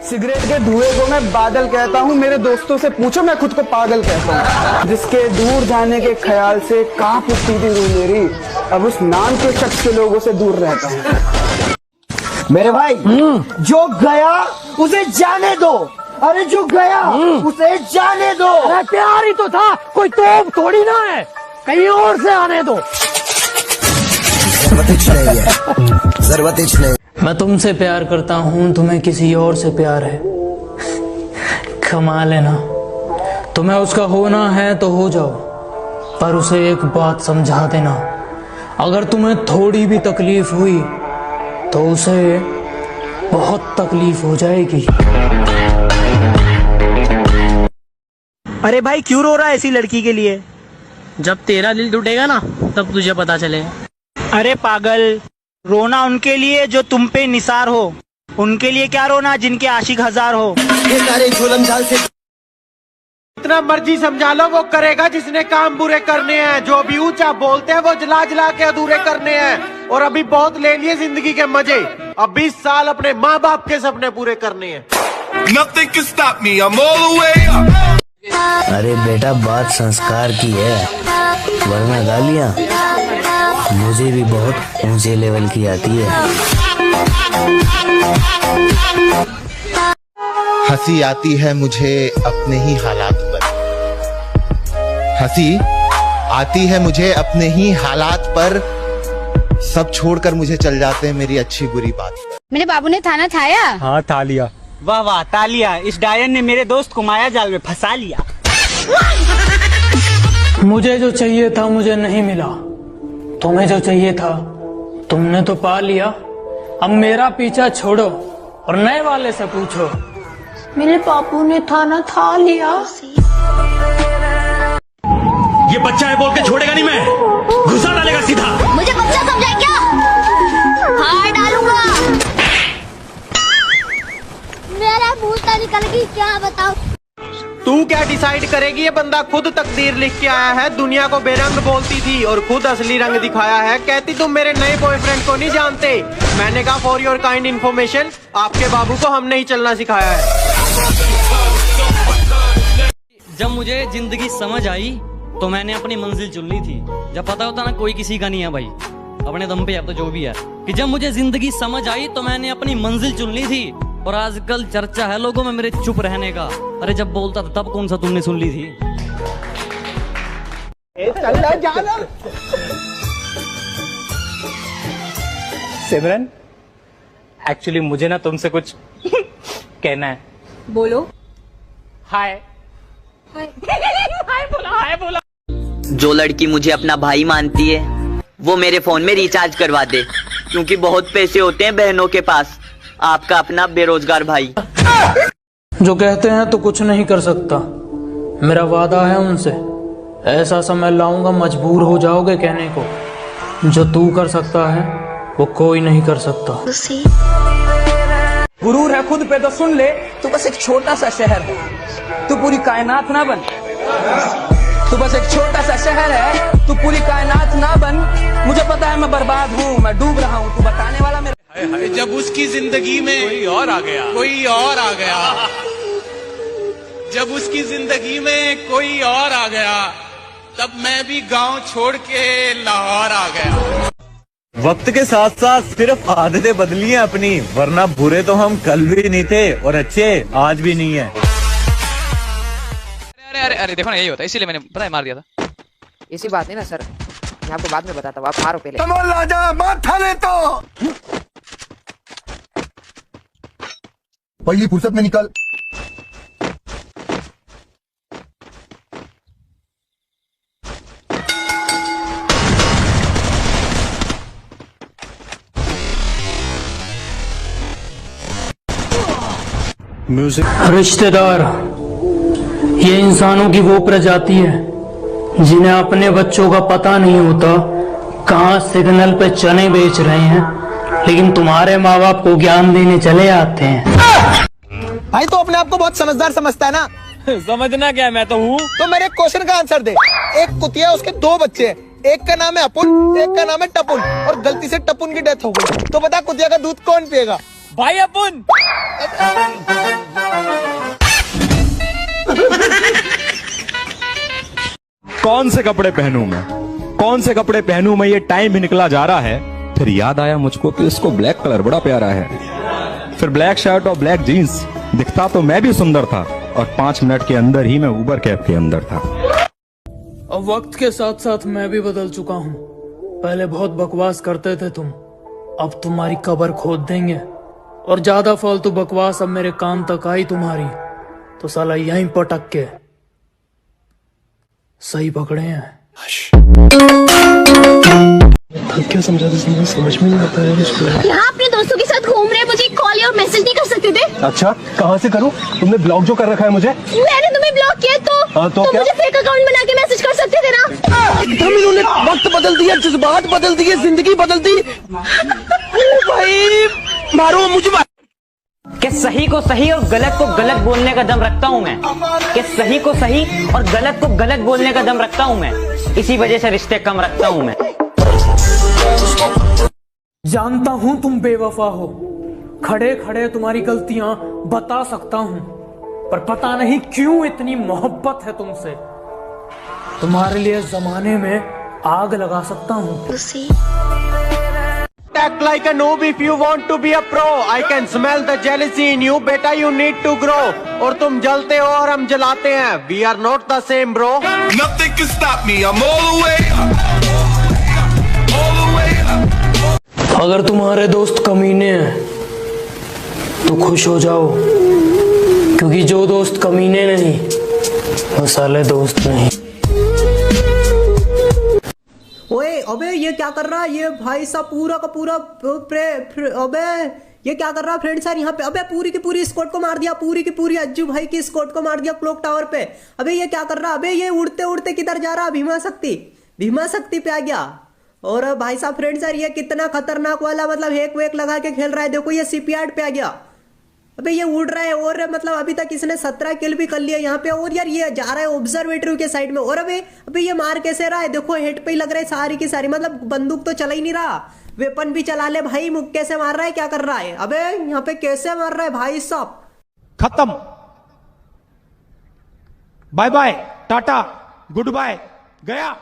Cigarette के धुएं को मैं बादल कहता हूँ, मेरे दोस्तों से पूछो मैं खुद को पागल कहता हूँ। जिसके दूर जाने के ख्याल से कांप उठती थी रूह मेरी, अब उस नाम के शख्स के लोगों से दूर रहता हूँ। मेरे भाई जो गया उसे जाने दो, अरे जो गया उसे जाने दो। अरे प्यार ही तो था, कोई तोप थोड़ी ना है, कहीं और से आने दो। जरूरत नहीं। मैं तुमसे प्यार करता हूँ, तुम्हें किसी और से प्यार है। कमाल है ना। तुम्हें उसका होना है तो हो जाओ, पर उसे एक बात समझा देना, अगर तुम्हें थोड़ी भी तकलीफ हुई तो उसे बहुत तकलीफ हो जाएगी। अरे भाई क्यों रो रहा है ऐसी लड़की के लिए? जब तेरा दिल टूटेगा ना तब तुझे पता चलेगा। अरे पागल, रोना उनके लिए जो तुम पे निसार हो, उनके लिए क्या रोना जिनके आशिक हजार हो। ये सारे जुल्म झाल से जितना मर्जी समझा लो, वो करेगा जिसने काम बुरे करने हैं। जो भी ऊंचा बोलते हैं वो जला जला के अधूरे करने हैं। और अभी बहुत ले लिए जिंदगी के मजे, अब 20 साल अपने माँ बाप के सपने पूरे करने हैं। Nothing can stop me, I'm all the way up. अरे बेटा बात संस्कार की है, वरना गालियाँ मुझे भी बहुत ऊंचे लेवल की आती है। हंसी आती है मुझे अपने ही हालात पर, हंसी आती है मुझे अपने ही हालात पर, सब छोड़कर मुझे चल जाते हैं मेरी अच्छी बुरी बात पर। मेरे बाबू ने खाना खाया? हाँ खा लिया। वाह वाह तालिया, इस डायन ने मेरे दोस्त को माया जाल में फंसा लिया। मुझे जो चाहिए था मुझे नहीं मिला, तुम्हें जो चाहिए था तुमने तो पा लिया। अब मेरा पीछा छोड़ो और नए वाले से पूछो। मेरे बापू ने खाना खा लिया। ये बच्चा है बोल के छोड़ेगा नहीं मैं, घुसा डालेगा सीधा। मुझे बच्चा समझा क्या? हाँ डालूंगा। मेरा मुंह तो निकल गई, क्या बताऊं। तू क्या डिसाइड करेगी? ये बंदा खुद तकदीर लिख के आया है। दुनिया को बेरंग बोलती थी और खुद असली रंग दिखाया है। कहती तुम मेरे नए बॉयफ्रेंड को नहीं जानते। मैंने कहा फॉर योर काइंड इन्फॉर्मेशन, आपके बाबू को हमने ही चलना सिखाया है। जब मुझे जिंदगी समझ आई तो मैंने अपनी मंजिल चुन ली थी। जब पता होता ना कोई किसी का नहीं है भाई, अपने दम पे अब तो जो भी है, कि जब मुझे जिंदगी समझ आई तो मैंने अपनी मंजिल चुन ली थी। और आजकल चर्चा है लोगों में मेरे चुप रहने का। अरे जब बोलता था तब कौन सा तुमने सुन ली थी? सिमरन, एक्चुअली मुझे ना तुमसे कुछ कहना है। बोलो। हाय। हाय बोला, हाय बोला। जो लड़की मुझे अपना भाई मानती है वो मेरे फोन में रिचार्ज करवा दे, क्योंकि बहुत पैसे होते हैं बहनों के पास। आपका अपना बेरोजगार भाई। जो कहते हैं तो कुछ नहीं कर सकता, मेरा वादा है उनसे, ऐसा समय लाऊंगा मजबूर हो जाओगे कहने को। जो तू कर सकता है वो कोई नहीं कर सकता। गुरूर है खुद पे तो सुन ले, तू बस एक छोटा सा शहर है, तू पूरी कायनात ना बन। तू बस एक छोटा सा शहर है, तू पूरी कायनात ना बन। मुझे पता है मैं बर्बाद हूँ, मैं डूब रहा हूँ, तू बताने वाला मेरे। जब उसकी जिंदगी में कोई और आ गया, कोई और आ गया, जब उसकी जिंदगी में कोई और आ गया, तब मैं भी गांव छोड़ के लाहौर आ गया। वक्त के साथ साथ सिर्फ आदतें बदली हैं अपनी, वरना बुरे तो हम कल भी नहीं थे और अच्छे आज भी नहीं है। अरे अरे अरे देखो ना, यही होता है, इसीलिए मैंने पता है मार दिया था। ऐसी बात नहीं ना सर, मैं आपको बाद में बताता हूँ, आप मारो पहले। पहली फुर्सत में निकल। रिश्तेदार ये इंसानों की वो प्रजाति है जिन्हें अपने बच्चों का पता नहीं होता कहाँ सिग्नल पे चने बेच रहे हैं, लेकिन तुम्हारे माँ बाप को ज्ञान देने चले आते हैं। भाई तो अपने आप को बहुत समझदार समझता है ना, समझना क्या, मैं तो हूँ। तो मेरे क्वेश्चन का आंसर दे। एक कुतिया है, उसके 2 बच्चे हैं, एक का नाम है अपुन, एक का नाम है टपुन, और गलती से टपुन की डेथ हो गई। तो बता कुतिया का दूध कौन पिएगा? भाई अपुन। कौन से कपड़े पहनूं मैं, कौन से कपड़े पहनूं मैं, ये टाइम भी निकला जा रहा है। फिर याद आया मुझको कि इसको ब्लैक कलर बड़ा प्यारा है। फिर ब्लैक शर्ट और ब्लैक जीन्स, दिखता तो मैं भी सुंदर था, और 5 मिनट के अंदर ही मैं उबर कैब के अंदर था। अब वक्त के साथ साथ मैं भी बदल चुका हूँ। पहले बहुत बकवास करते थे तुम, अब तुम्हारी कब्र खोद देंगे। और ज्यादा फालतू बकवास अब मेरे कान तक आई तुम्हारी, तो साला यहीं पटक के सही पकड़े हैं। क्या समझाते समझ में नहीं आता है। यहाँ अपने दोस्तों के साथ घूम रहे, मुझे कॉल या मैसेज नहीं कर सकते थे? अच्छा, कहाँ से करूँ? तुमने ब्लॉक जो कर रखा है मुझे। मैंने तुम्हें ब्लॉक किया तो क्या? मुझे फेक अकाउंट बना के मैसेज कर सकते थे ना। इन्होंने वक्त बदल दिया, जज्बात बदल दिए, जिंदगी बदल दी। भाई मारो मुझे। कि सही को सही और गलत को गलत बोलने का दम रखता हूँ मैं, कि सही को सही और गलत को गलत बोलने का दम रखता हूँ मैं, इसी वजह से रिश्ते कम रखता हूँ मैं। जानता हूं तुम बेवफा हो, खड़े खड़े तुम्हारी गलतियां बता सकता हूं, पर पता नहीं क्यों इतनी मोहब्बत है तुमसे। तुम्हारे लिए जमाने में आग लगा सकता हूं। Act like a noob if you want to be a pro. I can smell the jealousy in you. बेटा you need to grow. और तुम जलते हो और हम जलाते हैं. We are not the same, bro. Nothing can stop me. I'm all the way up. All the way up. अगर तुम्हारे दोस्त कमीने हैं तो खुश हो जाओ, क्योंकि जो दोस्त कमीने नहीं वो साले दोस्त नहीं। ओए अबे ये क्या कर रहा है ये भाई साहब, पूरा का पूरा अबे ये क्या कर रहा है फ्रेंड सर यहाँ पे। अबे पूरी की पूरी स्क्वाड को मार दिया, पूरी की पूरी अज्जू भाई की स्क्वाड को मार दिया क्लॉक टावर पे। अबे ये क्या कर रहा है? अबे ये उड़ते उड़ते किधर जा रहा है? भीमा शक्ति पे आ गया। और भाई साहब फ्रेंड सर ये कितना खतरनाक वाला मतलब हेक वेक लगा के खेल रहा है। देखो ये सीपीआर पे आ गया। अबे ये उड़ रहा है और मतलब अभी तक इसने 17 किल भी कर लिया यहाँ पे। और यार ये जा रहा है ऑब्जर्वेटरी के साइड में। और अबे ये मार कैसे रहा है? देखो हेड पे ही लग रहा है सारी की सारी, मतलब बंदूक तो चला ही नहीं रहा, वेपन भी चला ले भाई। मुक्के से मार रहा है, क्या कर रहा है? अबे यहाँ पे कैसे मार रहा है भाई साहब? खत्म, bye bye, tata, goodbye, गया।